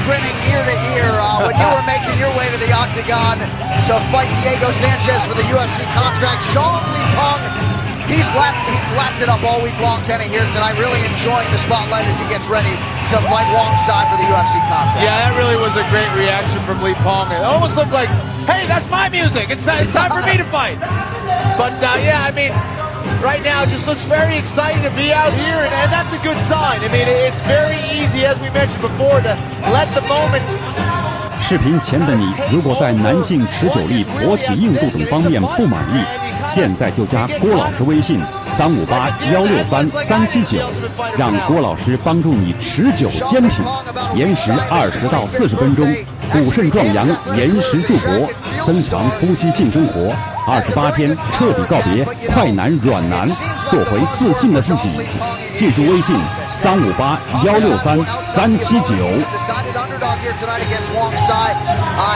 grinning ear to ear when you were making your way to the octagon to fight Diego Sanchez for the UFC contract. Zhang Lipeng, he's lapped it up all week long, Kenny, here tonight, really enjoying the spotlight as he gets ready to fight Wang Sai for the UFC contract. Yeah, that really was a great reaction from Lipeng. It almost looked like, hey, that's my music. It's time for me to fight. But yeah, I mean, right now it just looks very exciting to be out here, and that's a good sign. I mean, it's very easy, as we mentioned before, to let the moment. 视频前的你，如果在男性持久力、勃起硬度等方面不满意，现在就加郭老师微信358-163-379，让郭老师帮助你持久坚挺，延时20到40分钟，补肾壮阳，延时助勃，增强夫妻性生活。28天彻底告别快男软男，做回自信的自己。记住微信358-163-379。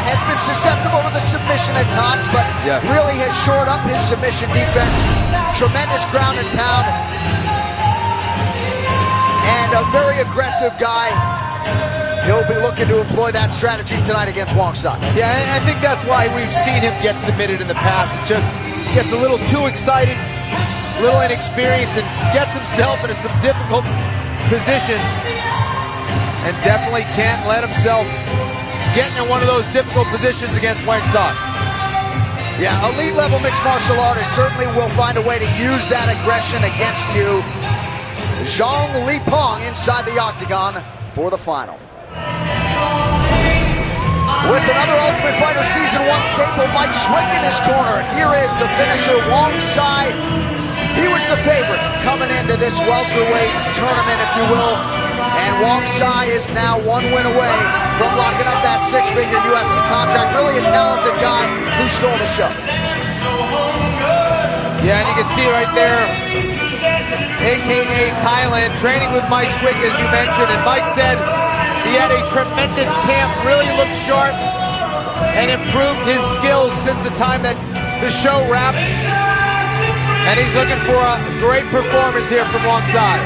Has been susceptible to the submission at times, but really has shored up his submission defense. Tremendous ground and pound, and a very aggressive guy. He'll be looking to employ that strategy tonight against Wang Sai. Yeah, I think that's why we've seen him get submitted in the past. It just gets a little too excited, a little inexperienced, and gets himself into some difficult positions, and definitely can't let himself get in one of those difficult positions against Wang Sai. Yeah, elite level mixed martial artists certainly will find a way to use that aggression against you. Zhang Lipeng inside the octagon for the final. With another Ultimate Fighter Season 1 staple, Mike Schwick in his corner. Here is the finisher, Wang Sai. He was the favorite coming into this welterweight tournament, if you will. And Wang Sai is now one win away from locking up that six-figure UFC contract. Really a talented guy who stole the show. Yeah, and you can see right there, a.k.a. Thailand, training with Mike Schwick, as you mentioned. And Mike said he had a tremendous camp, really looked sharp, and improved his skills since the time that the show wrapped. And he's looking for a great performance here from Wang Sai.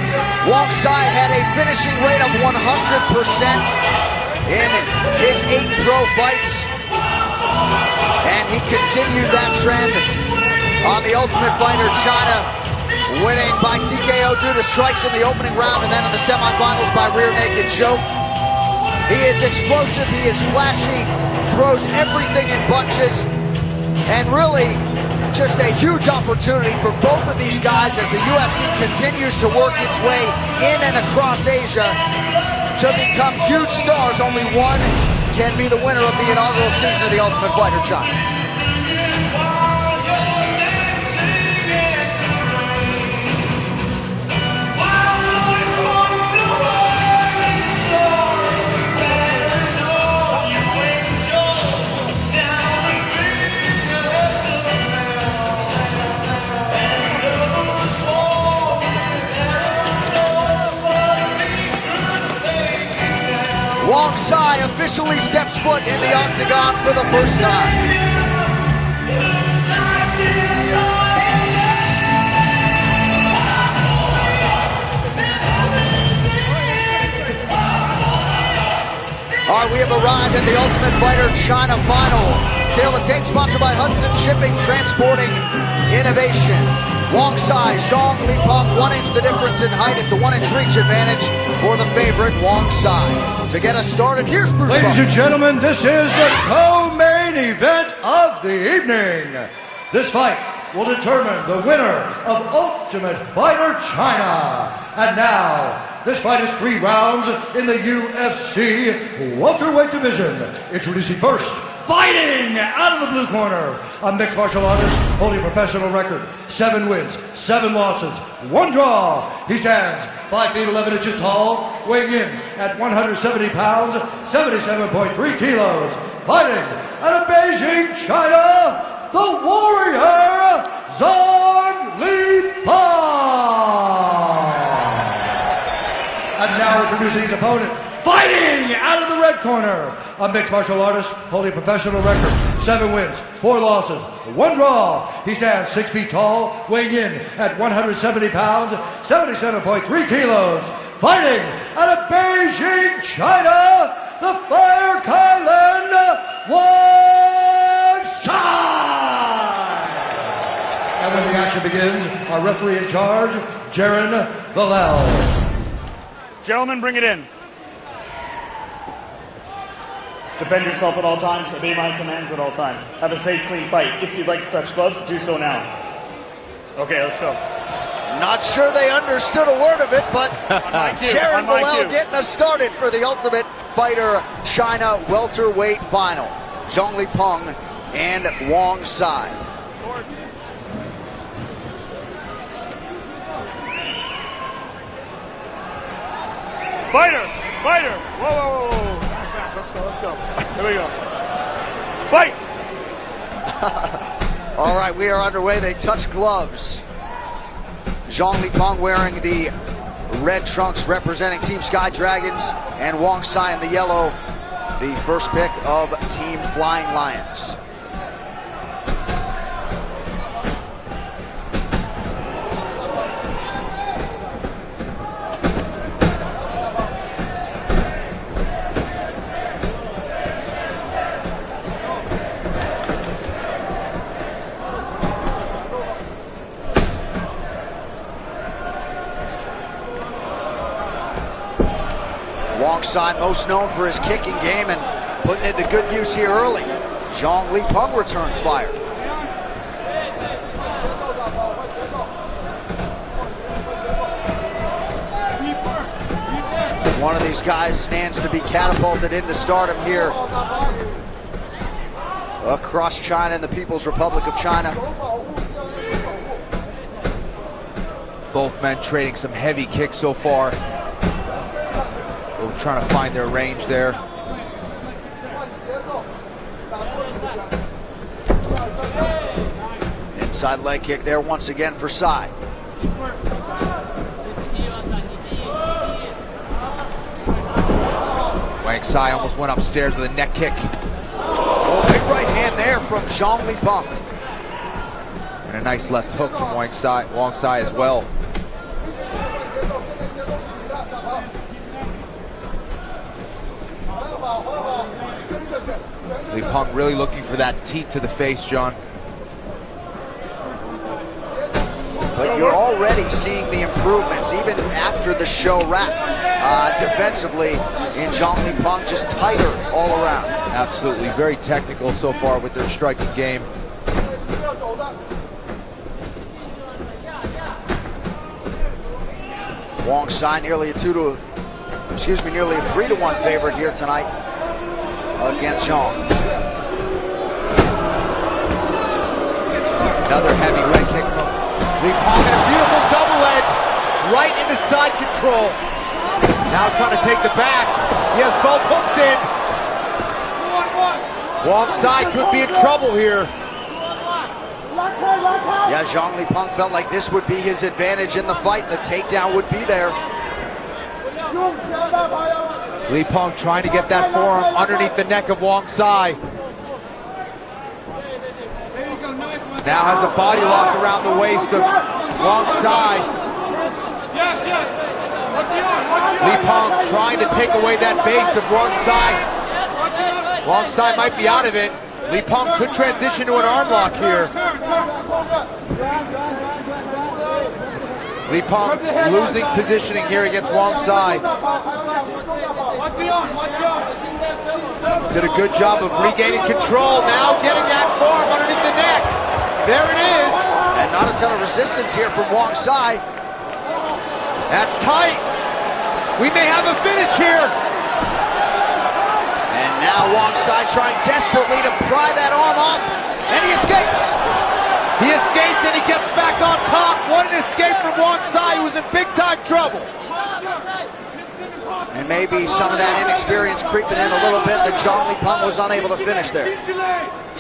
Wang Sai had a finishing rate of 100% in his 8 pro fights. And he continued that trend on the Ultimate Fighter China, winning by TKO due to strikes in the opening round and then in the semifinals by rear naked choke. He is explosive, he is flashy, throws everything in bunches, and really just a huge opportunity for both of these guys as the UFC continues to work its way in and across Asia to become huge stars. Only one can be the winner of the inaugural season of the Ultimate Fighter China. Wang Sai officially steps foot in the octagon for the first time. All right, we have arrived at the Ultimate Fighter China final. Tail the tape sponsored by Hudson Shipping, transporting innovation. Wang Sai, Zhang Lipeng, 1 inch the difference in height. It's a 1 inch reach advantage for the favorite, Wang Sai. To get us started, here's Bruce. Ladies and gentlemen, this is the co-main event of the evening. This fight will determine the winner of Ultimate Fighter China. And now, this fight is 3 rounds in the UFC welterweight division. Introducing first, fighting out of the blue corner, a mixed martial artist holding a professional record, 7 wins, 7 losses, 1 draw. He stands 5 feet 11 inches tall, weighing in at 170 pounds, 77.3 kilos. Fighting out of Beijing, China, the warrior, Zhang Lipeng. And now introducing his opponent, fighting out of the red corner, a mixed martial artist holding a professional record, 7 wins, 4 losses, 1 draw. He stands 6 feet tall, weighing in at 170 pounds, 77.3 kilos. Fighting out of Beijing, China, the Fire Kylan One Side. And when the action begins, our referee in charge, Jaron Villel. Gentlemen, bring it in. Defend yourself at all times. Obey my commands at all times. Have a safe, clean fight. If you'd like to touch gloves, do so now. Okay, let's go. Not sure they understood a word of it, but Jaron Villel getting us started for the Ultimate Fighter China welterweight final. Zhang Lipeng and Wang Sai. Fighter! Fighter! Whoa, whoa, whoa, whoa. Back. Let's go. Here we go. Fight! All right, we are underway. They touch gloves. Zhang Lipeng wearing the red trunks representing Team Sky Dragons, and Wang Sai in the yellow, the first pick of Team Flying Lions. Wang Sai, most known for his kicking game and putting it to good use here early. Zhang Lipeng returns fire. One of these guys stands to be catapulted into stardom here across China and the People's Republic of China. Both men trading some heavy kicks so far. Trying to find their range there. Inside leg kick there once again for Sai. Wang Sai almost went upstairs with a neck kick. Oh, big right hand there from Zhang Lipeng. And a nice left hook from Wang Sai as well. Lipeng really looking for that teeth to the face, John. But you're already seeing the improvements, even after the show wrap, defensively in Zhang Lipeng, just tighter all around. Absolutely, very technical so far with their striking game. Wang Sai nearly a 3-1 favorite here tonight against Zhang. Another heavy leg kick from Lipeng, and a beautiful double leg right into side control. Now trying to take the back. He has both hooks in. Wang Sai could be in trouble here. Yeah, Zhang Lipeng felt like this would be his advantage in the fight. The takedown would be there. Lipeng trying to get that forearm underneath the neck of Wang Sai. Now has a body lock around the waist of Wang Sai. Lipeng trying to take away that base of Wang Sai. Wang Sai might be out of it. Lipeng could transition to an arm lock here. Lipeng losing positioning here against Wang Sai. Did a good job of regaining control. Now getting that forearm underneath the neck. There it is. And not a ton of resistance here from Wang Sai. That's tight. We may have a finish here. And now Wang Sai trying desperately to pry that arm off. And he escapes. He escapes and he gets back on top. What an escape from Wang Sai, who was in big time trouble. And maybe some of that inexperience creeping in a little bit that Zhang Lipeng was unable to finish there.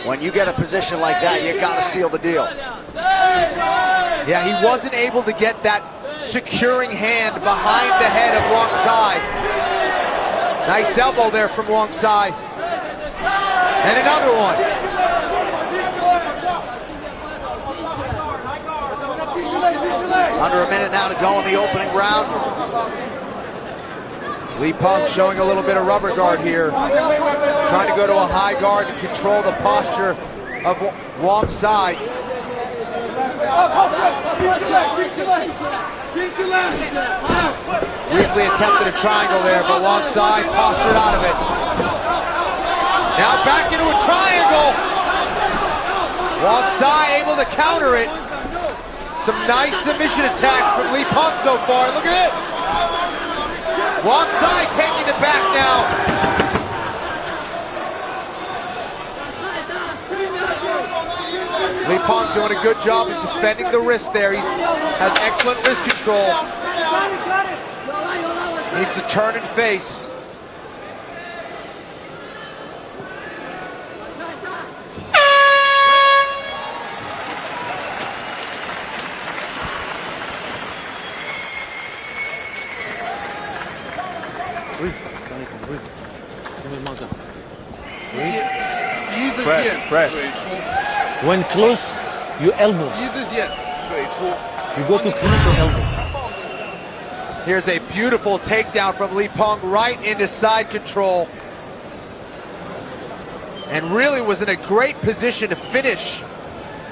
When you get a position like that, you got to seal the deal. Yeah, he wasn't able to get that securing hand behind the head of Wang Sai. Nice elbow there from Wang Sai. And another one. Under a minute now to go in the opening round. Li Peng showing a little bit of rubber guard here. Trying to go to a high guard and control the posture of Wang Sai. Briefly attempted a triangle there, but Wang Sai postured out of it. Now back into a triangle. Wang Sai able to counter it. Some nice submission attacks from Li Peng so far. Look at this. Wang Sai taking it back now. Li Peng doing a good job of defending the wrist there. He has excellent wrist control. Needs to turn and face. Press. When close, you elbow. You go to finish your elbow. Here's a beautiful takedown from Li Peng right into side control. And really was in a great position to finish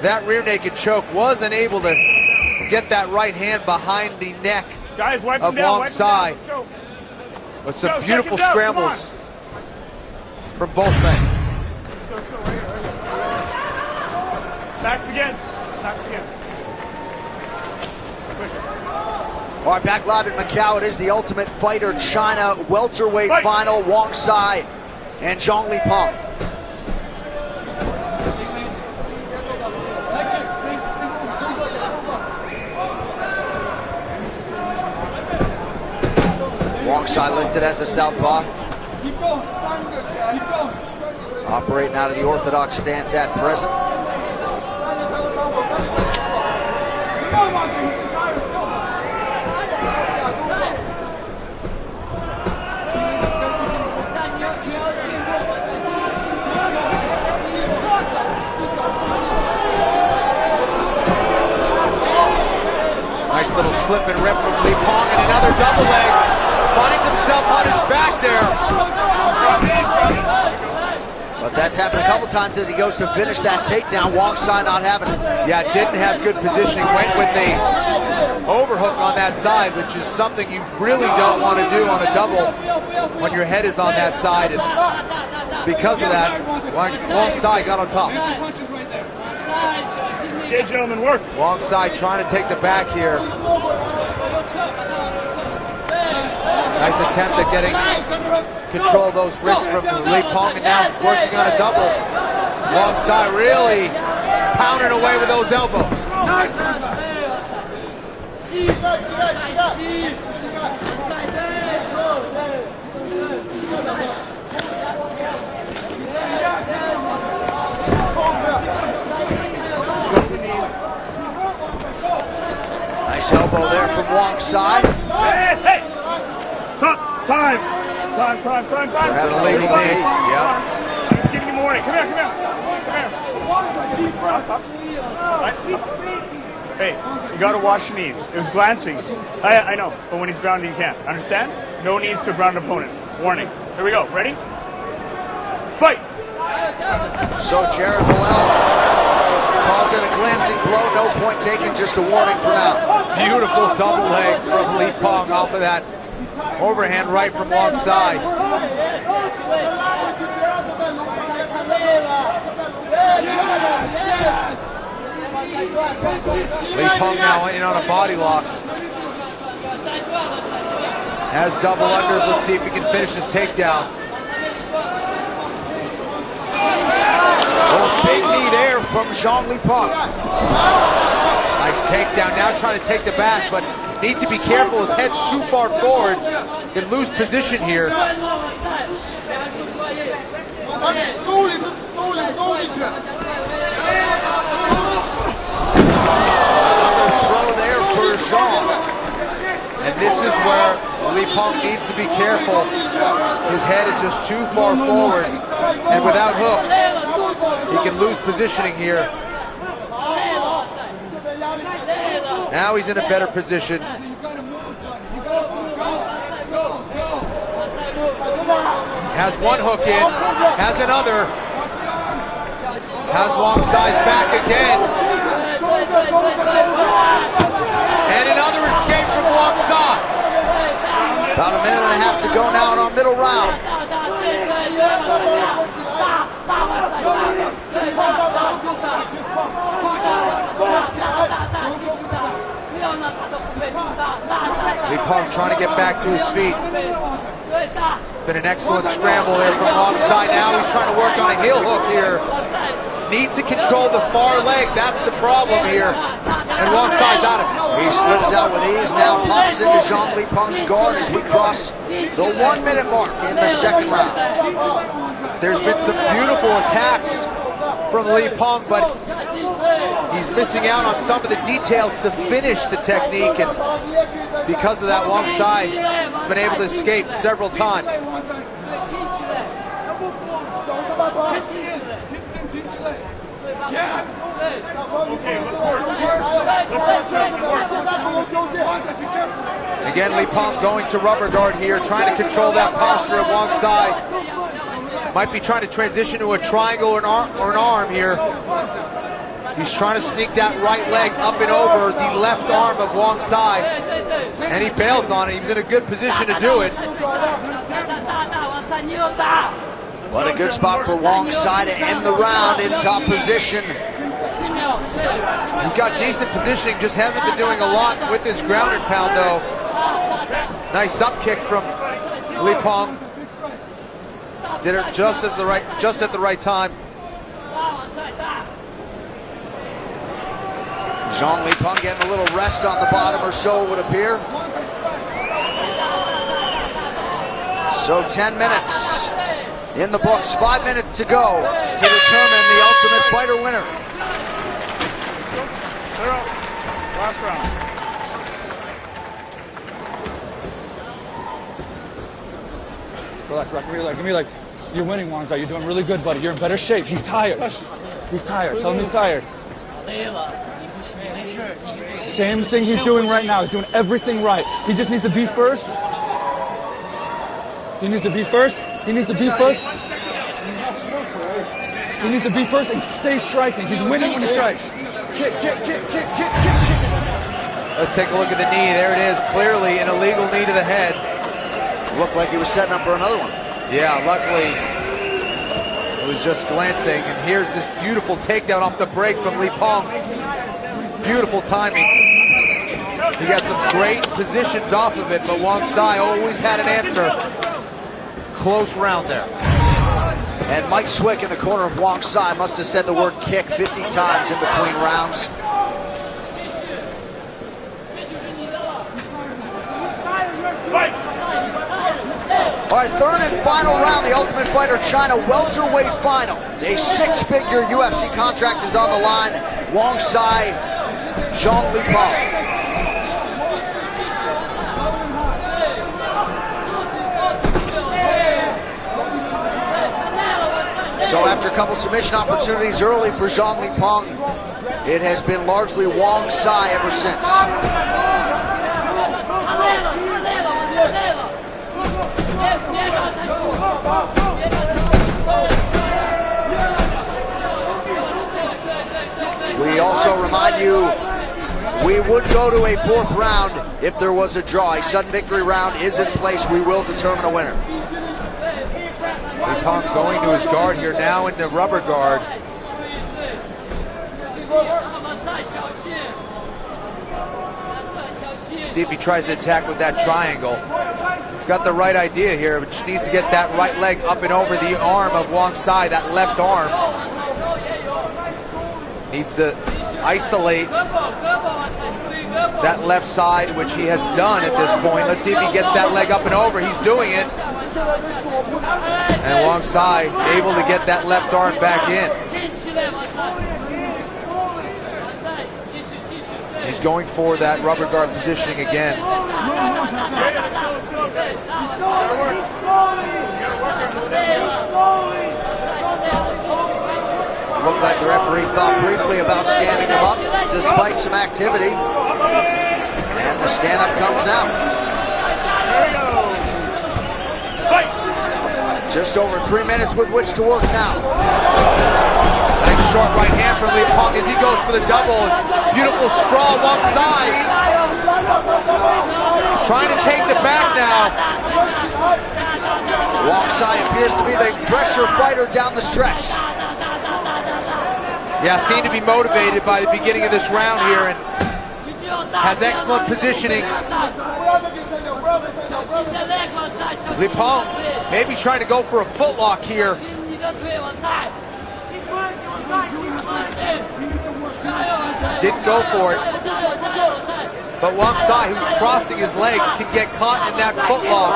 that rear naked choke. Was unable to get that right hand behind the neck of Wang Sai. But some beautiful scrambles from both men. Let's go, right here. Backs against. All right, back live in Macau. It is the Ultimate Fighter China welterweight final. Wang Sai and Zhang Li Peng. Wang Sai listed as a southpaw. Operating out of the orthodox stance at present. Nice little slip and rip from Li Peng, and another double leg. Finds himself on his back there. But that's happened a couple times as he goes to finish that takedown. Wang Sai not having it. Yeah, didn't have good positioning. Went with a overhook on that side, which is something you really don't want to do on a double when your head is on that side. And because of that, Wang Sai got on top. Okay, gentlemen, work. Wang Sai trying to take the back here. Nice attempt at getting control of those wrists from Li Peng, and now working on a double. Wang Sai really pounding away with those elbows. Nice elbow there from Wang Sai. Hey! Time. Perhaps a leading lead. Yeah. I'm just giving you warning. Come here. Hey, you gotta wash your knees. It was glancing. I know, but when he's grounded, you can't. Understand? No knees to a grounded opponent. Warning. Here we go. Ready? Fight! So Jared Bilal calls it a glancing blow. No point taken, just a warning for now. Beautiful double leg from Li Peng off of that overhand right from Wang Sai. Li Peng now in on a body lock. Has double unders. Let's see if he can finish this takedown. Oh, big knee there from Zhang Li Peng. Nice takedown. Now trying to take the back, but needs to be careful. His head's too far forward. Can lose position here. Another throw there for Zhang. And this is where Li Peng needs to be careful. His head is just too far forward. And without hooks, he can lose positioning here. Now he's in a better position. Has one hook in, has another. Has Wong Sai's back again. And another escape from Wong Sai. About a minute and a half to go now in our middle round. Lipeng trying to get back to his feet. Been an excellent scramble there from Wong Sai. Now he's trying to work on a heel hook here. Needs to control the far leg. That's the problem here. And Wong Sai's out of it. He slips out with ease, now pops into Zhang Lipeng's guard as we cross the 1 minute mark in the second round. There's been some beautiful attacks from Lipeng, but he's missing out on some of the details to finish the technique, and because of that, Wong Sai has been able to escape several times. Again, Lipeng going to rubber guard here, trying to control that posture of Wong Sai. Might be trying to transition to a triangle or an arm here. He's trying to sneak that right leg up and over the left arm of Wong Sai, and he bails on it. He's in a good position to do it. What a good spot for Wong Sai to end the round in top position. He's got decent positioning, just hasn't been doing a lot with his ground and pound though. Nice up kick from Lipeng. Did it just at the right time. Zhang Lipeng getting a little rest on the bottom or so, it would appear. So 10 minutes in the books, 5 minutes to go to determine the Ultimate Fighter winner. Last round. Relax, give me like, you're winning, Wong Sai. You're doing really good, buddy. You're in better shape. He's tired. He's tired. Tell him he's tired. Same thing he's doing right now. He's doing everything right. He just needs to be first. He needs to be first. He needs to be first. He needs to be first and stay striking. He's winning when he strikes. Kick. Let's take a look at the knee. There it is. Clearly an illegal knee to the head. Looked like he was setting up for another one. Yeah, luckily it was just glancing. And here's this beautiful takedown off the break from Lipeng. Beautiful timing. He got some great positions off of it, but Wong Sai always had an answer. Close round there. And Mike Swick in the corner of Wong Sai must have said the word kick 50 times in between rounds. All right, third and final round, the Ultimate Fighter China welterweight final. A six-figure UFC contract is on the line. Wong Sai, Zhang Lipeng. So after a couple submission opportunities early for Zhang Lipeng, it has been largely Wong Sai ever since. We also remind you, we would go to a fourth round if there was a draw. A sudden victory round is in place. We will determine a winner. Lipeng going to his guard here now in the rubber guard. See if he tries to attack with that triangle. He's got the right idea here, but just needs to get that right leg up and over the arm of Wong Sai, that left arm. Needs to isolate that left side, which he has done at this point. Let's see if he gets that leg up and over. He's doing it. And Wong Sai able to get that left arm back in. He's going for that rubber guard positioning again. Looked like the referee thought briefly about standing them up despite some activity. And the stand-up comes now. Fight! Just over 3 minutes with which to work now. Nice short right hand from Li Peng as he goes for the double. Beautiful sprawl alongside. Trying to take the back now. Wong Sai appears to be the pressure fighter down the stretch. Yeah, seemed to be motivated by the beginning of this round here and has excellent positioning. Li Peng maybe trying to go for a footlock here. Didn't go for it. But Wong Sai, who's crossing his legs, can get caught in that footlock.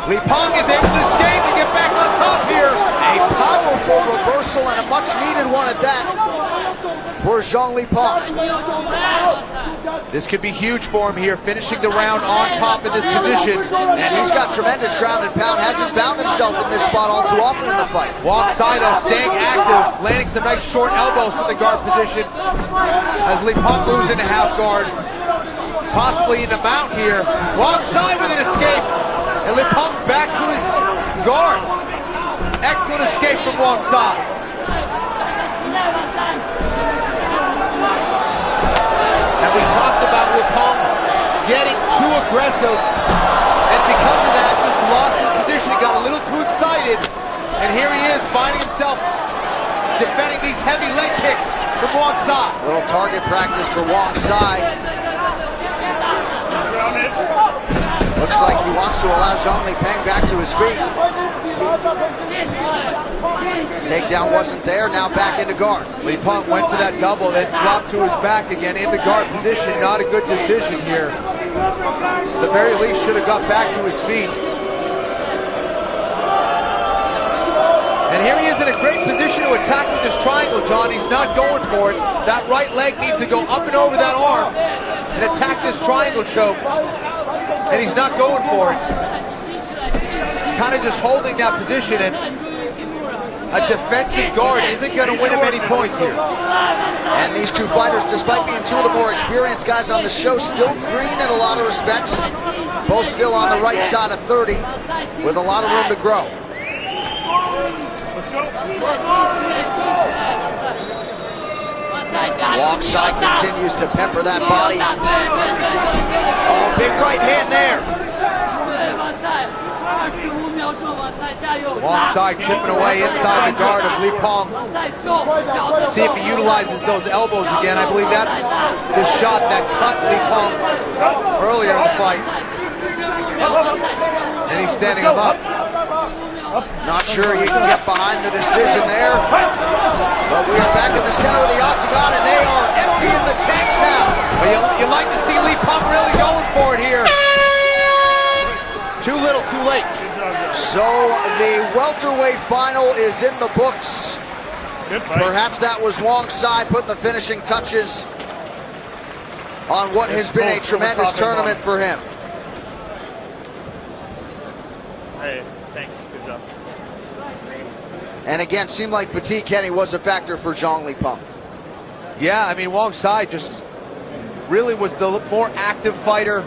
Li Peng is able to escape and get back on top here. A powerful reversal and a much needed one at that for Zhang Li Peng. This could be huge for him here, finishing the round on top in this position. And he's got tremendous ground and pound, hasn't found himself in this spot all too often in the fight. Wong Sai, though, staying active, landing some nice short elbows from the guard position as Li Peng moves into half guard, possibly into mount here. Wong Sai with an escape, and Li Peng back to his guard. Excellent escape from Wong Sai. And we talked about Li Peng getting too aggressive, and because of that, just lost his position, got a little too excited, and here he is finding himself defending these heavy leg kicks from Wong Sai. Little target practice for Wong Sai. Looks like he wants to allow Zhang Li Peng back to his feet. Takedown wasn't there, now back into guard. Li Peng went for that double, then flopped to his back again in the guard position. Not a good decision here. At the very least, should have got back to his feet. And here he is in a great position to attack with this triangle, John. He's not going for it. That right leg needs to go up and over that arm and attack this triangle choke. And he's not going for it. Kind of just holding that position, and a defensive guard isn't going to win him any points here. And these two fighters, despite being two of the more experienced guys on the show, still green in a lot of respects. Both still on the right side of 30 with a lot of room to grow. Wong Sai continues to pepper that body. Oh, big right hand there. Wong Sai chipping away inside the guard of Li Peng. Let's see if he utilizes those elbows again. I believe that's the shot that cut Li Peng earlier in the fight. And he's standing him up. Not sure he can get behind the decision there. But we are back in the center of the octagon, and they are emptying the tanks now. But you like to see Li Peng really going for it here. Too little, too late. So the welterweight final is in the books. Good fight. Perhaps that was Wong Sai putting the finishing touches on what has been a tremendous tournament for him. Hey, thanks. Good job. And again, seemed like fatigue, Kenny, was a factor for Zhang Li Peng. Yeah, I mean, Wong Sai just really was the more active fighter.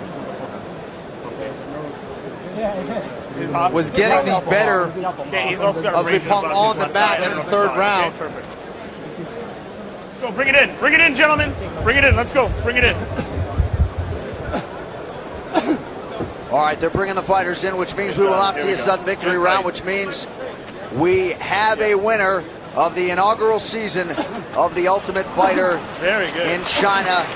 Was getting the better of Li Peng on the mat in the third round. Okay, perfect. Let's go, bring it in. Bring it in, gentlemen. Bring it in, let's go. Bring it in. All right, they're bringing the fighters in, which means we will not see a sudden victory round, which means we have a winner of the inaugural season of The Ultimate Fighter in China.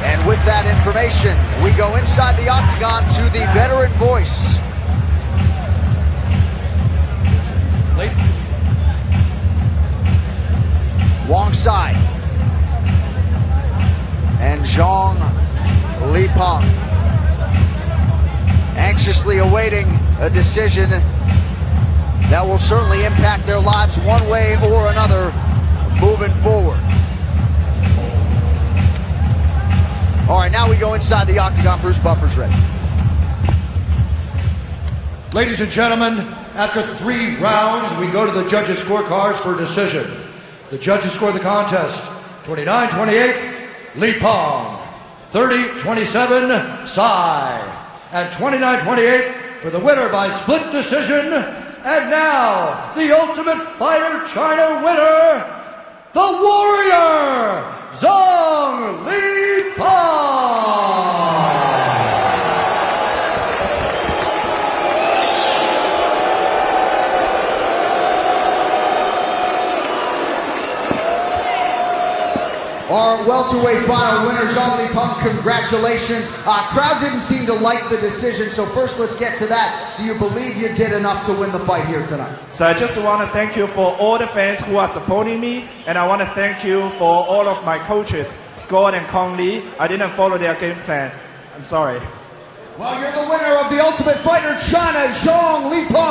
And with that information, we go inside the octagon to the veteran voice. Wong Sai and Zhang Li Peng, anxiously awaiting a decision that will certainly impact their lives one way or another moving forward. All right, now we go inside the octagon. Bruce Buffer's ready. Ladies and gentlemen, after 3 rounds, we go to the judges' scorecards for decision. The judges score the contest 29-28, Li Peng. 30-27 Sai. And 29-28 for the winner by split decision. And now, the Ultimate Fighter China winner, the Warrior, Zhang Lipan! Our welterweight final winner, Zhang Lipan, congratulations. Crowd didn't seem to like the decision, so first let's get to that. Do you believe you did enough to win the fight here tonight? So I just want to thank you for all the fans who are supporting me, and I want to thank you for all of my coaches, Scott and Kong Lee. I didn't follow their game plan. I'm sorry. Well, you're the winner of the Ultimate Fighter China, Zhang Lipan.